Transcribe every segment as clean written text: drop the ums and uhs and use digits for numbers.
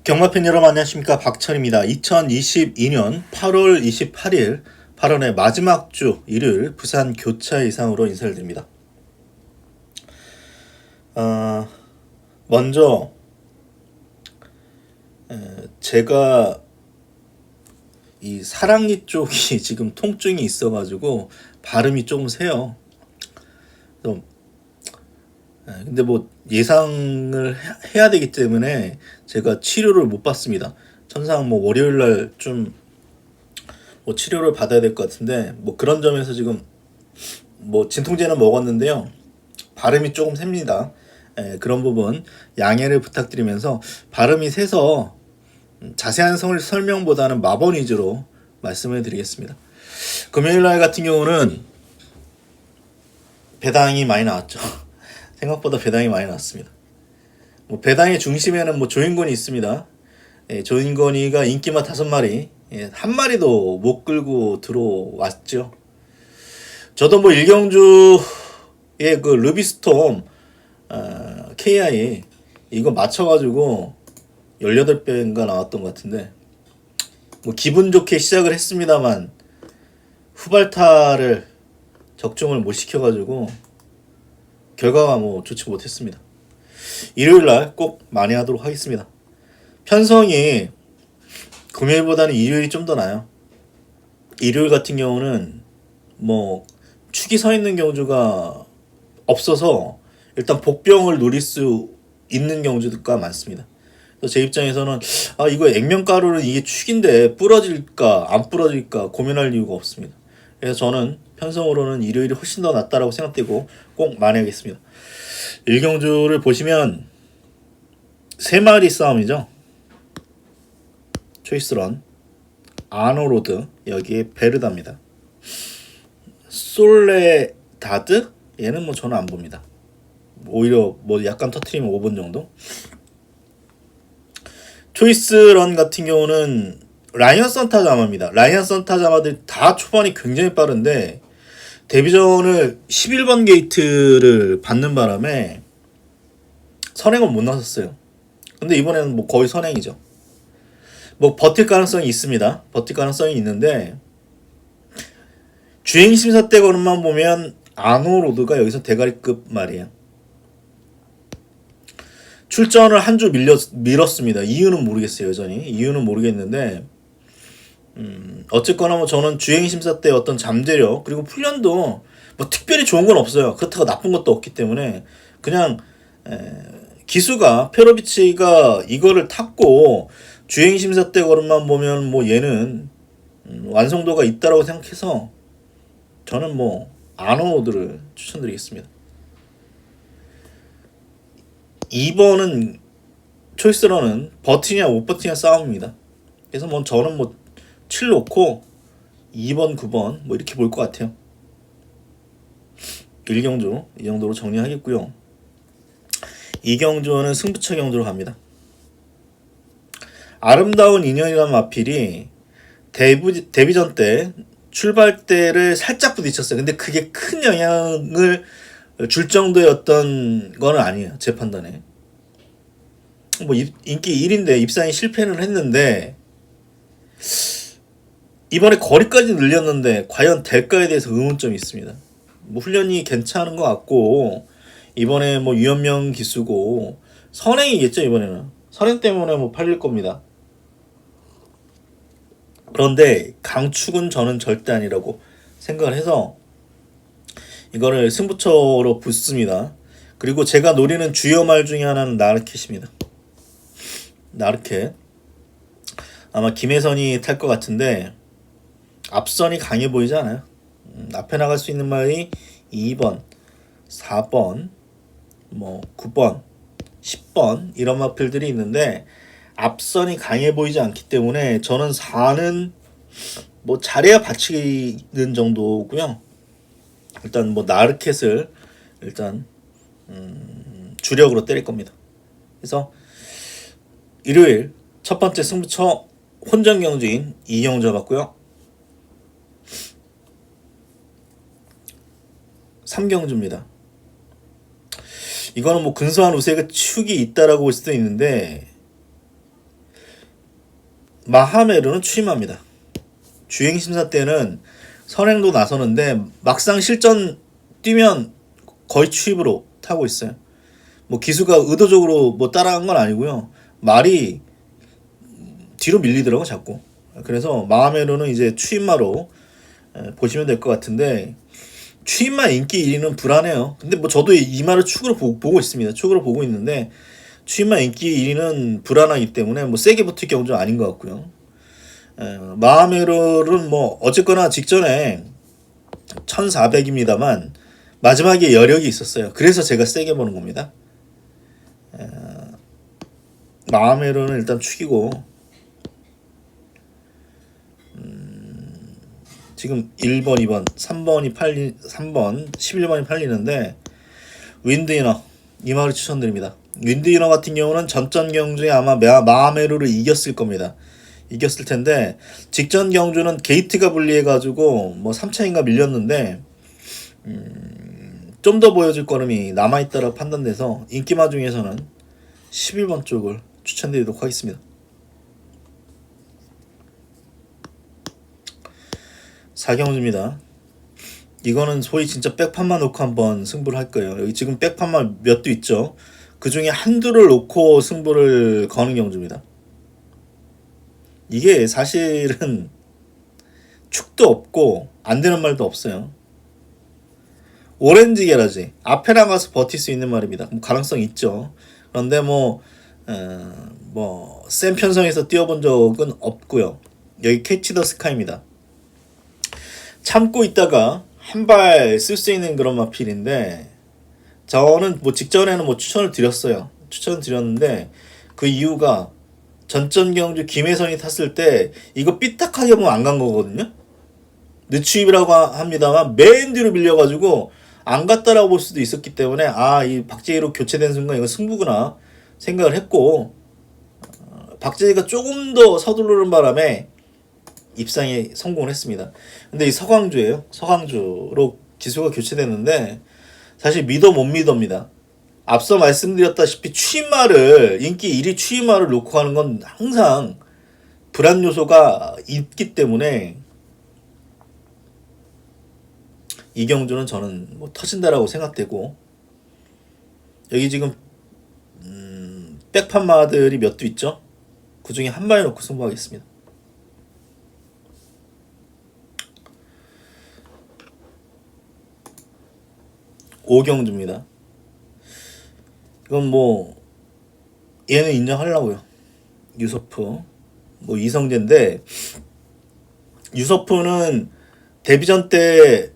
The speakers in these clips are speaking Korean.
경마팬 여러분 안녕하십니까, 박철입니다. 2022년 8월 28일 8월의 마지막 주 일요일 부산 교차 이상으로 인사를 드립니다. 먼저 제가 이 사랑니 쪽이 지금 통증이 있어가지고 발음이 조금 세요. 근데 뭐 예상을 해야 되기 때문에 제가 치료를 못 받습니다. 천상 뭐 월요일 날 좀 뭐 치료를 받아야 될 것 같은데, 뭐 그런 점에서 지금 뭐 진통제는 먹었는데요, 발음이 조금 셉니다. 그런 부분 양해를 부탁드리면서, 발음이 세서 자세한 설명보다는 마번 위주로 말씀을 드리겠습니다. 금요일 날 같은 경우는 배당이 많이 나왔죠. 생각보다 배당이 많이 나왔습니다. 뭐 배당의 중심에는 뭐 조인권이 있습니다. 조인권이가 인기마 5마리, 한 마리도 못 끌고 들어왔죠. 저도 뭐 일경주의 그 루비스톰 KI 이거 맞춰가지고 18배인가 나왔던 것 같은데, 뭐 기분 좋게 시작을 했습니다만 후발타를 적중을 못 시켜가지고 결과가 뭐 좋지 못했습니다. 일요일날 꼭 많이 하도록 하겠습니다. 편성이 금요일보다는 일요일이 좀 더 나아요. 일요일 같은 경우는 뭐 축이 서 있는 경주가 없어서 일단 복병을 노릴 수 있는 경주가 많습니다. 그래서 제 입장에서는 이거 액면가루는 이게 축인데 부러질까 안 부러질까 고민할 이유가 없습니다. 그래서 저는 편성으로는 일요일이 훨씬 더 낫다라고 생각되고 꼭 만회하겠습니다. 일경주를 보시면 3마리 싸움이죠. 초이스런, 아노로드, 여기에 베르다입니다. 솔레다드? 얘는 뭐 저는 안 봅니다. 오히려 뭐 약간 터트리면 5번 정도? 초이스런 같은 경우는 라이언 선타 자마입니다. 라이언 선타 자마들 다 초반이 굉장히 빠른데 데뷔전을 11번 게이트를 받는 바람에 선행을 못 나섰어요. 근데 이번에는 뭐 거의 선행이죠. 뭐 버틸 가능성이 있습니다. 버틸 가능성이 있는데, 주행 심사 때 거는만 보면 아노로드가 여기서 대가리급 말이에요. 출전을 한 주 밀었습니다. 이유는 모르겠어요. 여전히 이유는 모르겠는데, 어쨌거나 뭐 저는 주행 심사 때 어떤 잠재력 그리고 훈련도 뭐 특별히 좋은 건 없어요. 그렇다고 나쁜 것도 없기 때문에 그냥 기수가 페로비치가 이거를 탔고 주행 심사 때 걸음만 보면 뭐 얘는 완성도가 있다라고 생각해서 저는 뭐 아노드를 추천드리겠습니다. 2번은 초이스러는 버티냐 못 버티냐 싸움입니다. 그래서 뭐 저는 뭐 7 놓고 2번, 9번 뭐 이렇게 볼 것 같아요. 1경주 이 정도로 정리하겠고요. 2경주는 승부처 경주로 갑니다. 아름다운 인연이라는 마필이 데뷔전 때 출발대를 살짝 부딪혔어요. 근데 그게 큰 영향을 줄 정도의 어떤 거는 아니에요. 제 판단에. 뭐 인기 1인데 입상이 실패는 했는데 이번에 거리까지 늘렸는데 과연 될까에 대해서 의문점이 있습니다. 뭐 훈련이 괜찮은 것 같고 이번에 뭐 유연명 기수고 선행이겠죠. 이번에는 선행 때문에 뭐 팔릴 겁니다. 그런데 강축은 저는 절대 아니라고 생각을 해서 이거를 승부처로 붙습니다. 그리고 제가 노리는 주요 말 중에 하나는 나르켓입니다. 나르켓 아마 김혜선이 탈 것 같은데 앞선이 강해 보이지 않아요. 앞에 나갈 수 있는 말이 2번, 4번, 뭐 9번, 10번 이런 마필들이 있는데 앞선이 강해 보이지 않기 때문에 저는 4는 뭐 잘해야 받치는 정도고요. 일단 뭐 나르켓을 일단 주력으로 때릴 겁니다. 그래서 일요일 첫 번째 승부처 혼전 경주인 2경주 잡았고요. 3경주입니다. 이거는 뭐 근소한 우세가 축이 있다라고 볼 수도 있는데 마하메르는 취임합니다. 주행 심사 때는 선행도 나서는데 막상 실전 뛰면 거의 추입으로 타고 있어요. 뭐 기수가 의도적으로 뭐 따라간 건 아니고요. 말이 뒤로 밀리더라고 자꾸. 그래서 마하메르는 이제 추임마로 보시면 될 것 같은데, 추임마 인기 1위는 불안해요. 근데 뭐 저도 이 말을 축으로 보고 있습니다. 축으로 보고 있는데 추임마 인기 1위는 불안하기 때문에 뭐 세게 붙을 경우는 아닌 것 같고요. 마하메르는 뭐 어쨌거나 직전에 1400입니다만 마지막에 여력이 있었어요. 그래서 제가 세게 보는 겁니다. 마하메르는 일단 축이고, 지금 1번, 2번, 3번, 11번이 팔리는데 윈드이너 이 말을 추천드립니다. 윈드이너 같은 경우는 전전 경주에 아마 마하메르를 이겼을 겁니다. 이겼을 텐데 직전 경주는 게이트가 불리해가지고 뭐 3차인가 밀렸는데 좀 더 보여줄 걸음이 남아있다라고 판단돼서 인기마 중에서는 11번 쪽을 추천드리도록 하겠습니다. 4경주입니다. 이거는 소위 진짜 백판만 놓고 한번 승부를 할 거예요. 여기 지금 백판만 몇 두 있죠. 그 중에 한두를 놓고 승부를 거는 경주입니다. 이게 사실은 축도 없고 안 되는 말도 없어요. 오렌지 게라지 앞에 나가서 버틸 수 있는 말입니다. 가능성 있죠. 그런데 센 편성에서 뛰어본 적은 없고요. 여기 캐치 더 스카이입니다. 참고 있다가 한 발 쓸 수 있는 그런 마필인데, 저는 뭐 직전에는 뭐 추천을 드렸는데 그 이유가 전전 경주 김혜선이 탔을 때 이거 삐딱하게 보면 안 간 거거든요. 늦추입이라고 합니다만 맨 뒤로 밀려가지고 안 갔다라고 볼 수도 있었기 때문에 이 박재희로 교체된 순간 이거 승부구나 생각을 했고, 박재희가 조금 더 서두르는 바람에 입상에 성공을 했습니다. 근데 이 서강주예요. 서강주로 기수가 교체됐는데 사실 믿어 못 믿어입니다. 앞서 말씀드렸다시피 추임마를 인기 1위 추임마를 놓고 하는 건 항상 불안 요소가 있기 때문에 이 경주는 저는 뭐 터진다라고 생각되고, 여기 지금 백판마들이 몇 두 있죠? 그 중에 한 마리 놓고 승부하겠습니다. 5경주입니다. 이건 뭐 얘는 인정하려고요. 유서프 뭐 이성재인데, 유서프는 데뷔전 때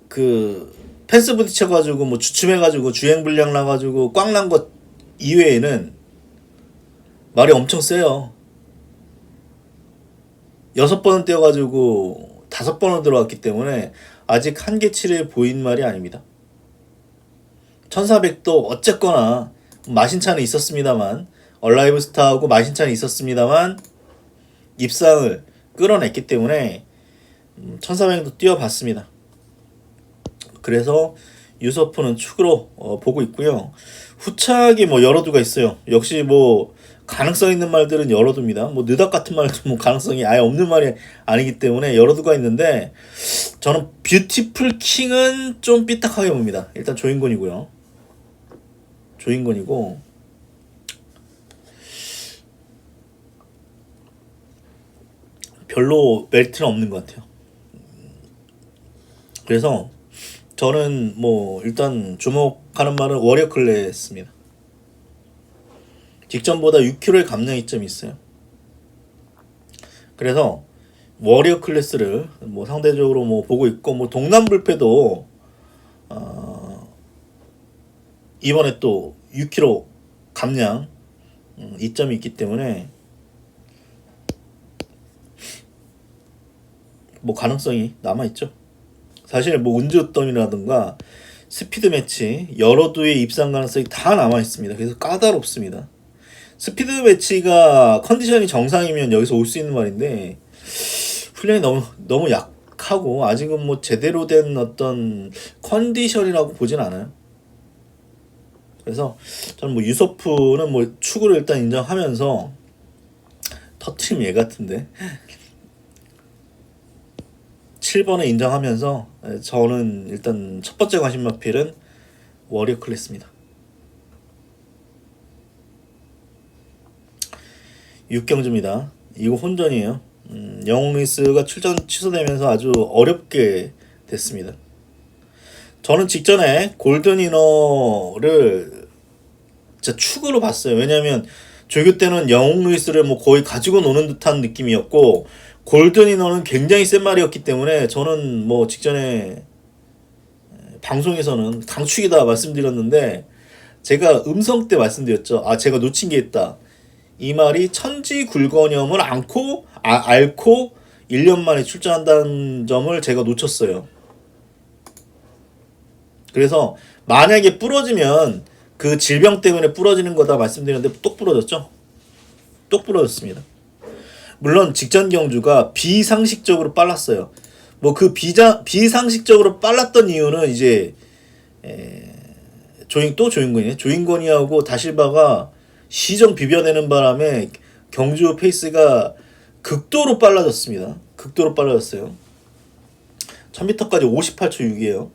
그 펜스 부딪혀가지고 뭐 주춤해가지고 주행 불량 나가지고 꽝 난 것 이외에는 말이 엄청 세요. 6번은 떼어가지고 5번은 들어갔기 때문에 아직 한계치를 보인 말이 아닙니다. 1400도 어쨌거나 마신차는 있었습니다만, 얼라이브 스타하고 마신차는 있었습니다만 입상을 끌어냈기 때문에 1400도 뛰어봤습니다. 그래서 유서프는 축으로 보고 있고요. 후착이 뭐 여러 두가 있어요. 역시 뭐 가능성 있는 말들은 여러 두입니다. 뭐 느닷 같은 말도 뭐 가능성이 아예 없는 말이 아니기 때문에 여러 두가 있는데, 저는 뷰티풀 킹은 좀 삐딱하게 봅니다. 일단 조인권이고요. 조인권이고, 별로 메리트는 없는 것 같아요. 그래서 저는 뭐 일단 주목하는 말은 워리어 클래스입니다. 직전보다 6kg의 감량 이점이 있어요. 그래서 워리어 클래스를 뭐 상대적으로 뭐 보고 있고, 뭐 동남불패도 이번에 또 6kg 감량 이점이 있기 때문에 뭐 가능성이 남아있죠. 사실 뭐 운주덤이라든가 스피드 매치 여러 두의 입상 가능성이 다 남아있습니다. 그래서 까다롭습니다. 스피드 매치가 컨디션이 정상이면 여기서 올 수 있는 말인데, 훈련이 너무 약하고 아직은 뭐 제대로 된 어떤 컨디션이라고 보진 않아요. 그래서 저는 뭐 유서프는 뭐 축으로 일단 인정하면서 터트림 얘 같은데. 7번을 인정하면서 저는 일단 첫 번째 관심 마필은 워리어 클래스입니다. 6경주입니다. 이거 혼전이에요. 영웅 루이스가 출전 취소되면서 아주 어렵게 됐습니다. 저는 직전에 골든 이너를 진짜 축으로 봤어요. 왜냐면 조교 때는 영웅 루이스를 뭐 거의 가지고 노는 듯한 느낌이었고, 골든 이너는 굉장히 센 말이었기 때문에 저는 뭐 직전에 방송에서는 강축이다 말씀드렸는데, 제가 음성 때 말씀드렸죠. 제가 놓친 게 있다. 이 말이 천지굴건염을 앓고 1년 만에 출전한다는 점을 제가 놓쳤어요. 그래서 만약에 부러지면 그 질병 때문에 부러지는 거다 말씀드렸는데 똑 부러졌죠? 똑 부러졌습니다. 물론 직전 경주가 비상식적으로 빨랐어요. 뭐 그 비상식적으로 빨랐던 이유는 이제 조인권이네. 조인권이하고 다실바가 시정 비벼내는 바람에 경주 페이스가 극도로 빨라졌습니다. 극도로 빨라졌어요. 1000m까지 58초 6이에요.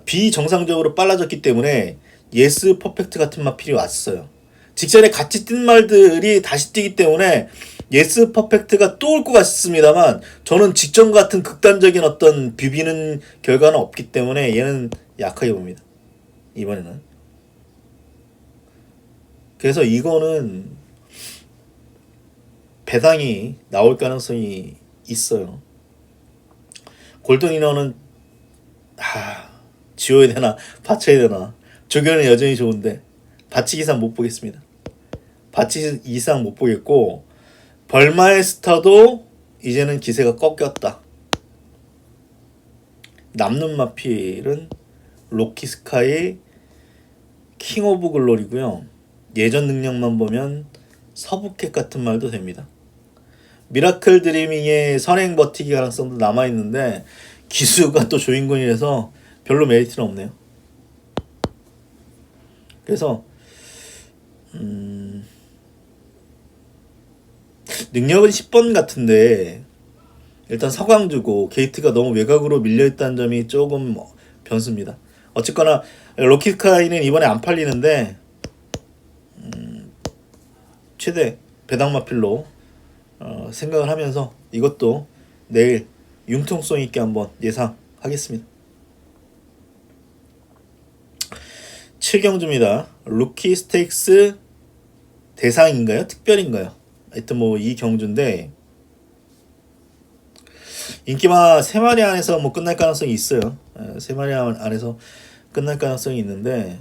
비정상적으로 빨라졌기 때문에 예스 퍼펙트 같은 마필이 왔어요. 직전에 같이 뛴 말들이 다시 뛰기 때문에 예스 퍼펙트가 또 올 것 같습니다만, 저는 직전 같은 극단적인 어떤 비비는 결과는 없기 때문에 얘는 약하게 봅니다. 이번에는. 그래서 이거는 배당이 나올 가능성이 있어요. 골든 이너는 지워야 되나 받쳐야 되나. 조교는 여전히 좋은데 받치기 이상 못 보겠습니다. 받치기 이상 못 보겠고, 벌마의 스타도 이제는 기세가 꺾였다. 남는 마필은 로키 스카이 킹 오브 글로리고요. 예전 능력만 보면 서부캣 같은 말도 됩니다. 미라클 드리밍의 선행 버티기 가능성도 남아있는데 기수가 또 조인권이라서 별로 메리트는 없네요. 그래서 능력은 10번 같은데 일단 서강주고 게이트가 너무 외곽으로 밀려있다는 점이 조금 변수입니다. 어쨌거나 로키스카이는 이번에 안 팔리는데 최대 배당마필로 생각을 하면서 이것도 내일 융통성 있게 한번 예상하겠습니다. 7경주입니다. 루키 스테이크스 대상인가요? 특별인가요? 하여튼 뭐 이 경주인데 인기마 3마리 안에서 뭐 끝날 가능성이 있어요. 3마리 안에서 끝날 가능성이 있는데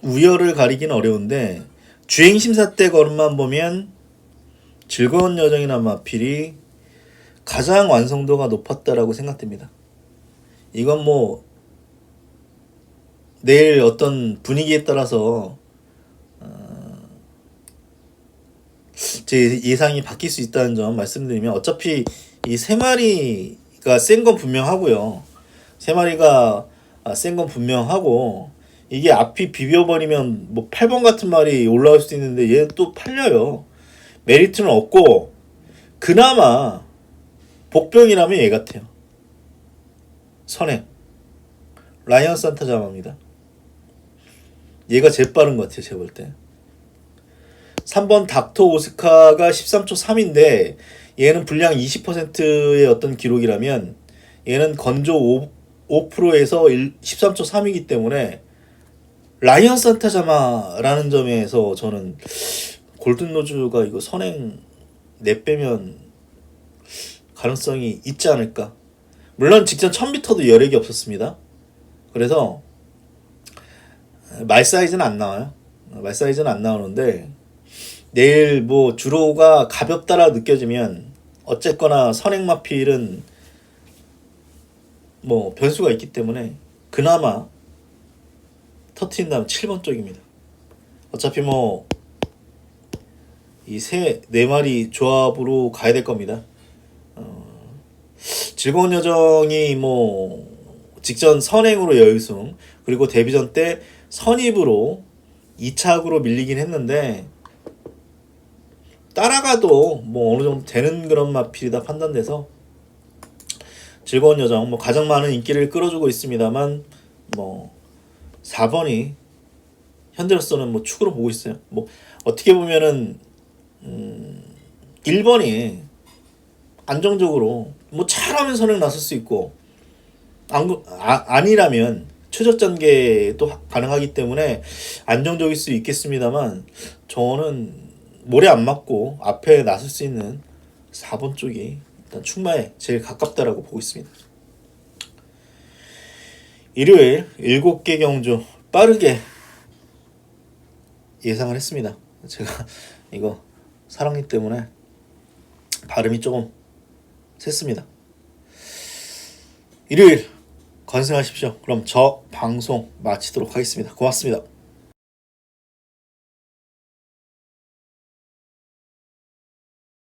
우열을 가리기는 어려운데 주행심사 때 걸음만 보면 즐거운 여정이나 마필이 가장 완성도가 높았다라고 생각됩니다. 이건 뭐 내일 어떤 분위기에 따라서 제 예상이 바뀔 수 있다는 점 말씀드리면, 어차피 이 3마리가 센 건 분명하고요. 3마리가 센 건 분명하고, 이게 앞이 비벼버리면 뭐 8번 같은 말이 올라올 수도 있는데 얘 또 팔려요. 메리트는 없고, 그나마 복병이라면 얘 같아요. 선행 라이언 산타 자마입니다. 얘가 제일 빠른 것 같아요. 제가 볼 때. 3번 닥터 오스카가 13초 3인데 얘는 분량 20%의 어떤 기록이라면 얘는 건조 5%에서 13초 3이기 때문에 라이언 산타 자마라는 점에서 저는 골든로즈가 이거 선행 내빼면 가능성이 있지 않을까. 물론 직전 1000m도 여력이 없었습니다. 그래서 말 사이즈는 안 나와요. 말 사이즈는 안 나오는데 내일 뭐 주로가 가볍다라 느껴지면 어쨌거나 선행마필은 뭐 변수가 있기 때문에 그나마 터트린다면 7번 쪽입니다. 어차피 뭐 이 네 마리 조합으로 가야 될 겁니다. 즐거운 여정이 뭐 직전 선행으로 여유승, 그리고 데뷔전 때 선입으로 2착으로 밀리긴 했는데 따라가도 뭐 어느 정도 되는 그런 마필이다 판단돼서 즐거운 여정 뭐 가장 많은 인기를 끌어주고 있습니다만 뭐 4번이 현재로서는 뭐 축으로 보고 있어요. 뭐 어떻게 보면은 1번이 안정적으로 뭐 잘하면 선행 나설 수 있고 아니라면 최저전개도 가능하기 때문에 안정적일 수 있겠습니다만 저는 모래 안 맞고 앞에 나설 수 있는 4번 쪽이 일단 충마에 제일 가깝다라고 보고 있습니다. 일요일 7개 경주 빠르게 예상을 했습니다. 제가 이거 사랑니 때문에 발음이 조금 샜습니다. 일요일 건승하십시오. 그럼 저 방송 마치도록 하겠습니다. 고맙습니다.